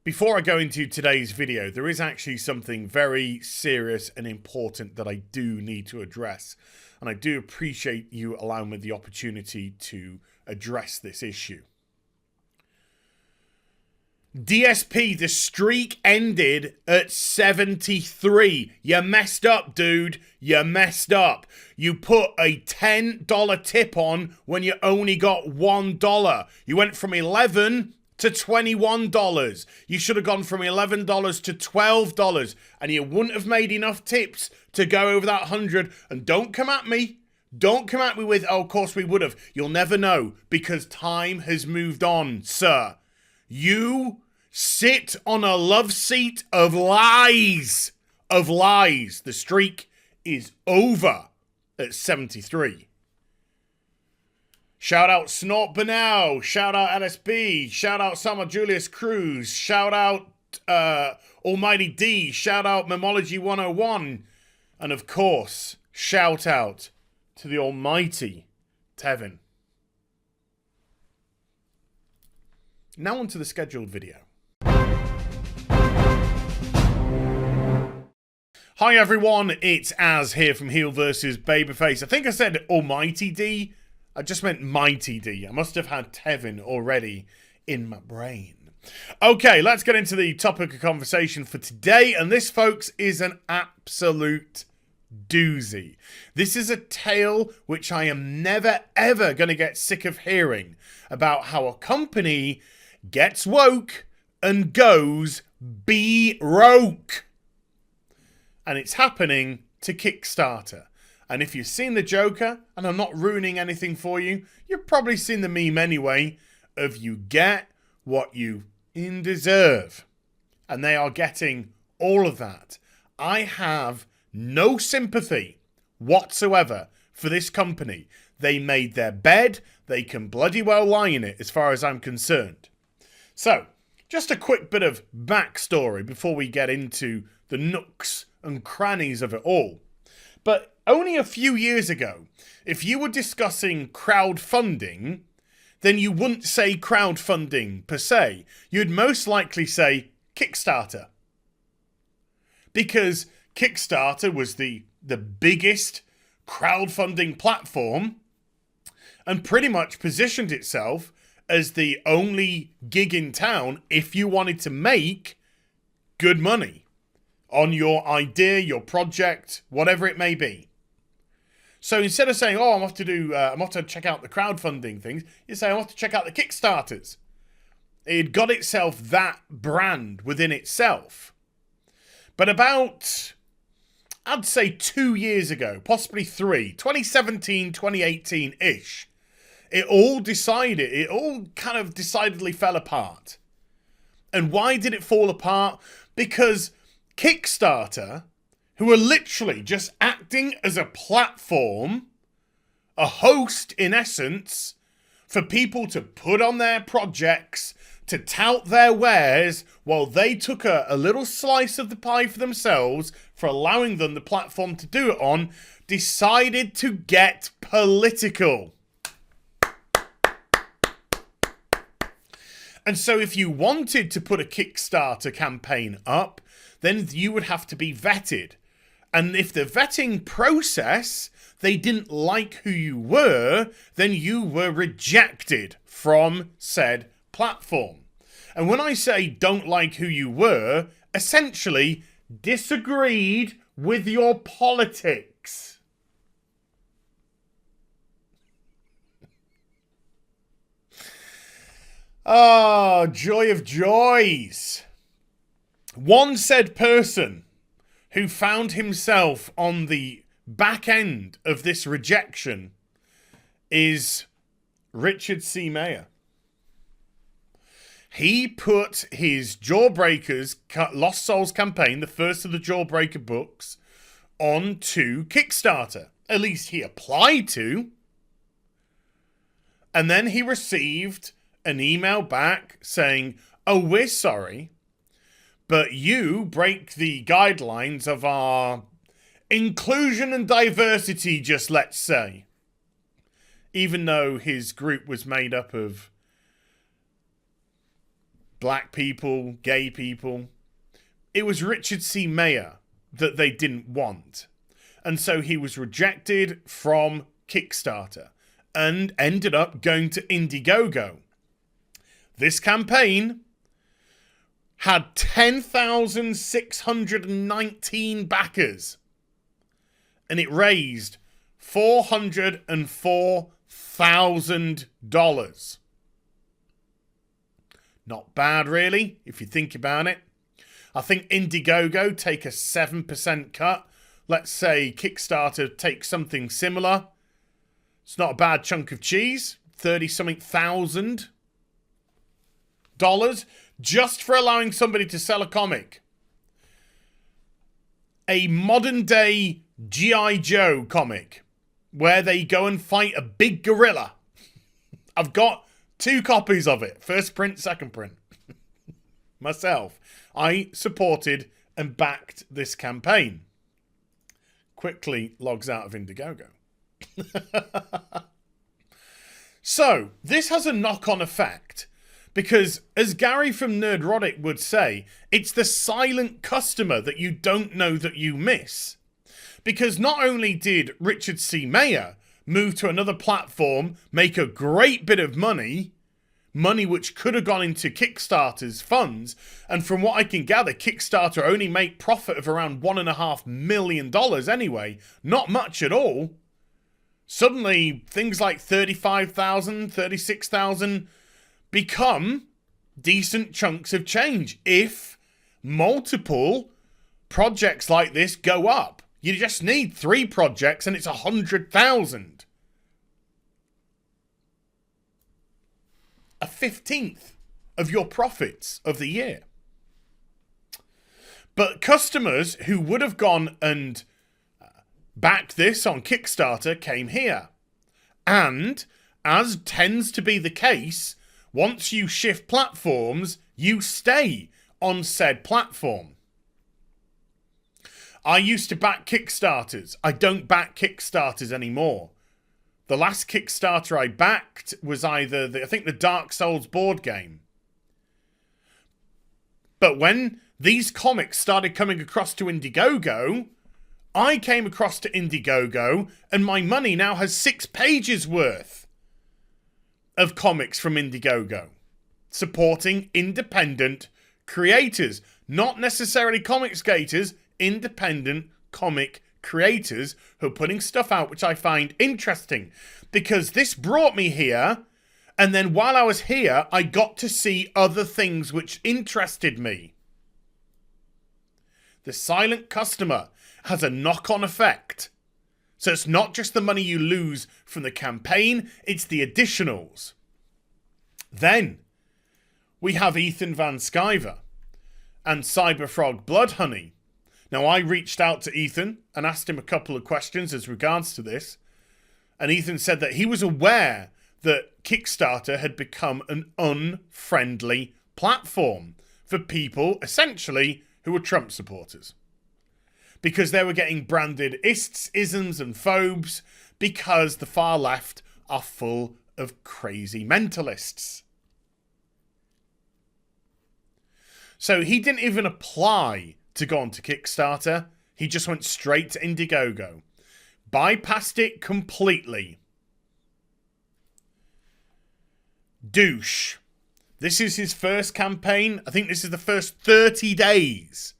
Before I go into today's video, there is actually something very serious and important that I do need to address. And I do appreciate you allowing me the opportunity to address this issue. DSP, the streak ended at 73. You messed up, dude. You messed up. You put a $10 tip on when you only got $1. You went from $11 to $21. You should have gone from $11 to $12, and you wouldn't have made enough tips to go over that 100. And don't come at me. Don't come at me with, oh, of course we would have. You'll never know, because time has moved on, sir. You sit on a love seat of lies. Of lies. The streak is over at 73. Shout out Snort Banal. Shout out LSB. Shout out Summer Julius Cruz. Shout out Almighty D. Shout out Memology 101. And of course, shout out to the almighty Tevin. Now onto the scheduled video. Hi everyone, it's Az here from HeelvsBabyface. I think I said Almighty D. I just meant Mighty D. I must have had Tevin already in my brain. Okay, let's get into the topic of conversation for today. And this, folks, is an absolute doozy. This is a tale which I am never ever going to get sick of hearing, about how a company gets woke and goes be-roke. And it's happening to Kickstarter. And if you've seen the Joker, and I'm not ruining anything for you, you've probably seen the meme anyway, of you get what you deserve. And they are getting all of that. I have no sympathy whatsoever for this company. They made their bed, they can bloody well lie in it as far as I'm concerned. So, just a quick bit of backstory before we get into the nooks and crannies of it all. But only a few years ago, if you were discussing crowdfunding, then you wouldn't say crowdfunding per se. You'd most likely say Kickstarter. Because Kickstarter was the biggest crowdfunding platform and pretty much positioned itself as the only gig in town if you wanted to make good money on your idea, your project, whatever it may be. So instead of saying, oh, I'm off to check out the crowdfunding things, you say, I'm off to check out the Kickstarters. It had got itself that brand within itself. But about, I'd say 2 years ago, possibly 3, 2017, 2018-ish, it all kind of decidedly fell apart. And why did it fall apart? Because Kickstarter, who are literally just acting as a platform, a host in essence, for people to put on their projects, to tout their wares, while they took a little slice of the pie for themselves, for allowing them the platform to do it on, decided to get political. And so if you wanted to put a Kickstarter campaign up, then you would have to be vetted. And if the vetting process, they didn't like who you were, then you were rejected from said platform. And when I say don't like who you were, essentially disagreed with your politics. Oh, joy of joys. One said person who found himself on the back end of this rejection is Richard C. Mayer. He put his Jawbreakers Lost Souls campaign, the first of the Jawbreaker books, onto Kickstarter. At least he applied to. And then he received an email back saying, oh, we're sorry, but you break the guidelines of our inclusion and diversity, just let's say. Even though his group was made up of black people, gay people. It was Richard C. Mayer that they didn't want. And so he was rejected from Kickstarter and ended up going to Indiegogo. This campaign had 10,619 backers. And it raised $404,000. Not bad, really, if you think about it. I think Indiegogo take a 7% cut. Let's say Kickstarter takes something similar. It's not a bad chunk of cheese. 30-something thousand dollars just for allowing somebody to sell a comic. A modern-day G.I. Joe comic where they go and fight a big gorilla. I've got 2 copies of it. First print, second print. Myself. I supported and backed this campaign. Quickly logs out of Indiegogo. So, this has a knock-on effect. Because, as Gary from Nerdrotic would say, it's the silent customer that you don't know that you miss. Because not only did Richard C. Mayer move to another platform, make a great bit of money which could have gone into Kickstarter's funds, and from what I can gather, Kickstarter only made profit of around $1.5 million anyway, not much at all. Suddenly, things like 35,000, 36,000 become decent chunks of change if multiple projects like this go up. You just need 3 projects and it's 100,000. A 15th of your profits of the year. But customers who would have gone and backed this on Kickstarter came here. And, as tends to be the case, once you shift platforms, you stay on said platform. I used to back Kickstarters. I don't back Kickstarters anymore. The last Kickstarter I backed was either, I think, the Dark Souls board game. But when these comics started coming across to Indiegogo, I came across to Indiegogo and my money now has 6 pages worth of comics from Indiegogo. Supporting independent creators. Not necessarily comic skaters, independent comic creators who are putting stuff out which I find interesting. Because this brought me here, and then while I was here, I got to see other things which interested me. The silent customer has a knock-on effect. So it's not just the money you lose from the campaign, it's the additionals. Then we have Ethan Van Sciver and Cyberfrog Bloodhoney. Now, I reached out to Ethan and asked him a couple of questions as regards to this. And Ethan said that he was aware that Kickstarter had become an unfriendly platform for people, essentially, who were Trump supporters. Because they were getting branded ists, isms, and phobes because the far left are full of crazy mentalists. So he didn't even apply to go on to Kickstarter. He just went straight to Indiegogo. Bypassed it completely. Douche. This is his first campaign. I think this is the first 30 days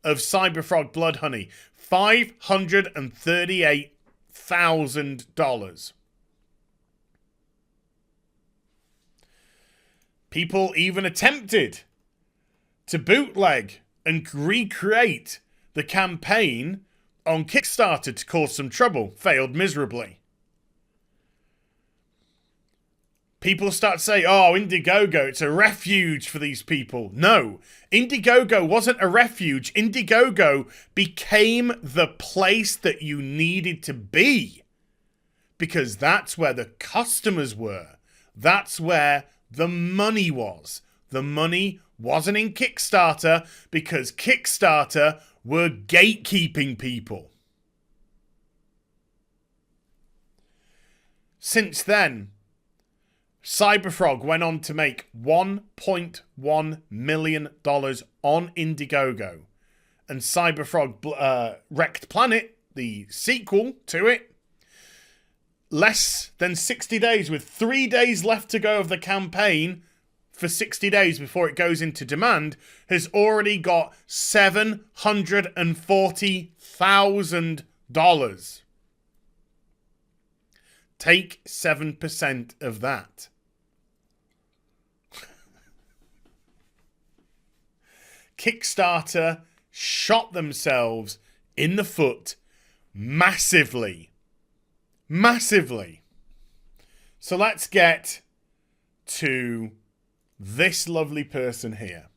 of Cyberfrog Bloodhoney. $538,000. People even attempted to bootleg and recreate the campaign on Kickstarter to cause some trouble. Failed miserably. People start to say, oh, Indiegogo, it's a refuge for these people. No, Indiegogo wasn't a refuge. Indiegogo became the place that you needed to be. Because that's where the customers were. That's where the money was. The money wasn't in Kickstarter because Kickstarter were gatekeeping people. Since then, Cyberfrog went on to make $1.1 million on Indiegogo. And Cyberfrog Wrecked Planet, the sequel to it, less than 60 days, with 3 days left to go of the campaign for 60 days before it goes into demand, has already got $740,000. Take 7% of that. Kickstarter shot themselves in the foot massively. Massively. So let's get to this lovely person here.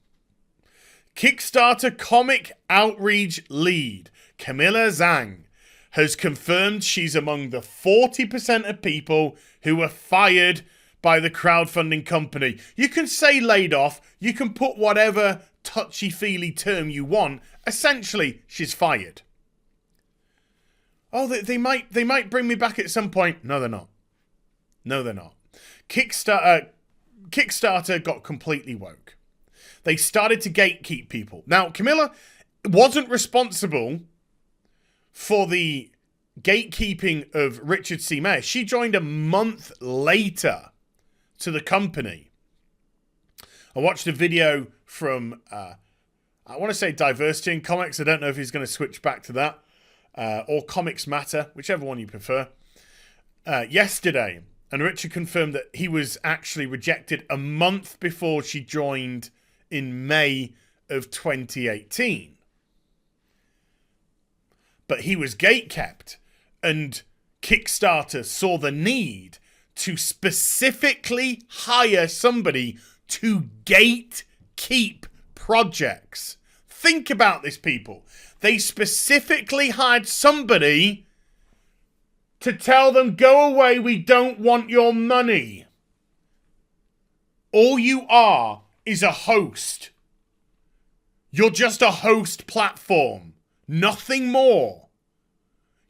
Kickstarter comic outreach lead, Camilla Zhang, has confirmed she's among the 40% of people who were fired by the crowdfunding company. You can say laid off, you can put whatever touchy-feely term you want. Essentially, she's fired. Oh, they might bring me back at some point. No, they're not. No, they're not. Kickstarter got completely woke. They started to gatekeep people. Now, Camilla wasn't responsible for the gatekeeping of Richard C. Mayer. She joined a month later to the company. I watched a video from, I want to say Diversity in Comics. I don't know if he's going to switch back to that. Or Comics Matter, whichever one you prefer. Yesterday, and Richard confirmed that he was actually rejected a month before she joined in May of 2018. But he was gatekept, and Kickstarter saw the need to specifically hire somebody to gatekeep projects. Think about this, people. They specifically hired somebody to tell them, go away, we don't want your money. All you are is a host. You're just a host platform. Nothing more.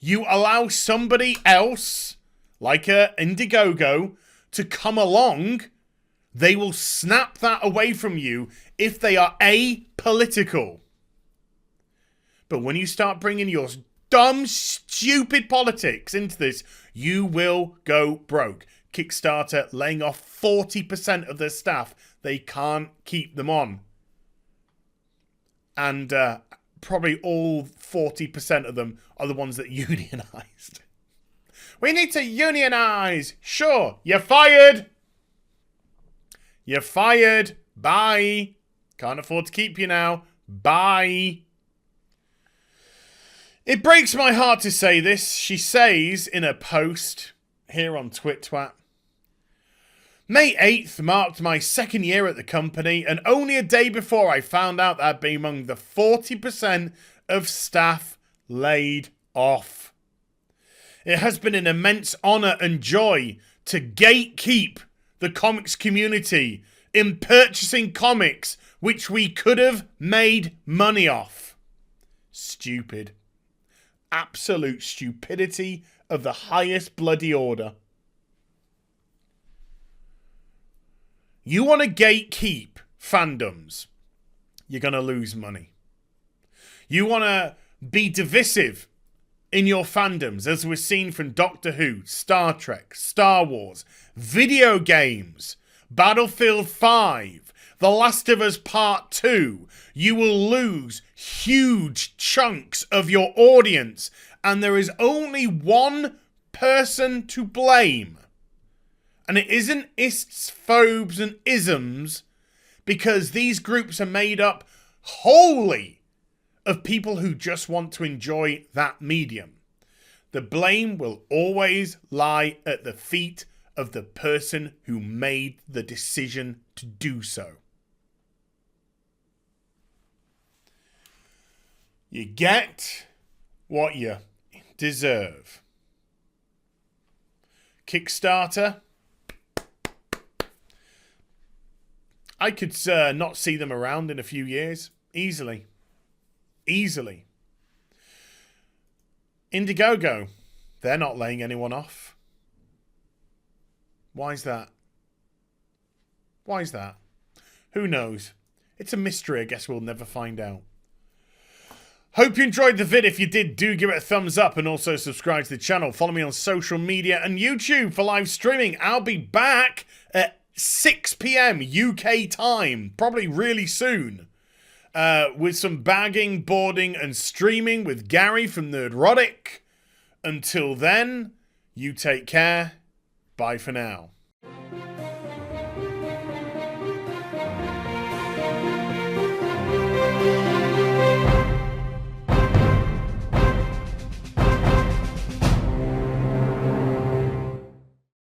You allow somebody else, like a Indiegogo, to come along. They will snap that away from you if they are apolitical. But when you start bringing your dumb, stupid politics into this, you will go broke. Kickstarter laying off 40% of their staff. They can't keep them on. And probably all 40% of them are the ones that unionized. We need to unionize. Sure, you're fired. You're fired. Bye. Can't afford to keep you now. Bye. It breaks my heart to say this. She says in a post here on TwitTwat, May 8th marked my second year at the company, and only a day before I found out that I'd been among the 40% of staff laid off. It has been an immense honour and joy to gatekeep the comics community in purchasing comics which we could have made money off. Stupid. Absolute stupidity of the highest bloody order. You want to gatekeep fandoms, you're going to lose money. You want to be divisive in your fandoms, as we've seen from Doctor Who, Star Trek, Star Wars, video games, Battlefield 5, The Last of Us Part 2. You will lose huge chunks of your audience, and there is only one person to blame. And it isn't ists, phobes, and isms, because these groups are made up wholly of people who just want to enjoy that medium. The blame will always lie at the feet of the person who made the decision to do so. You get what you deserve. Kickstarter. I could not see them around in a few years. Easily. Easily. Indiegogo. They're not laying anyone off. Why is that? Why is that? Who knows? It's a mystery. I guess we'll never find out. Hope you enjoyed the vid. If you did, do give it a thumbs up and also subscribe to the channel. Follow me on social media and YouTube for live streaming. I'll be back at 6 p.m. UK time, probably really soon, with some bagging, boarding, and streaming with Gary from Nerdrotic. Until then, you take care. Bye for now.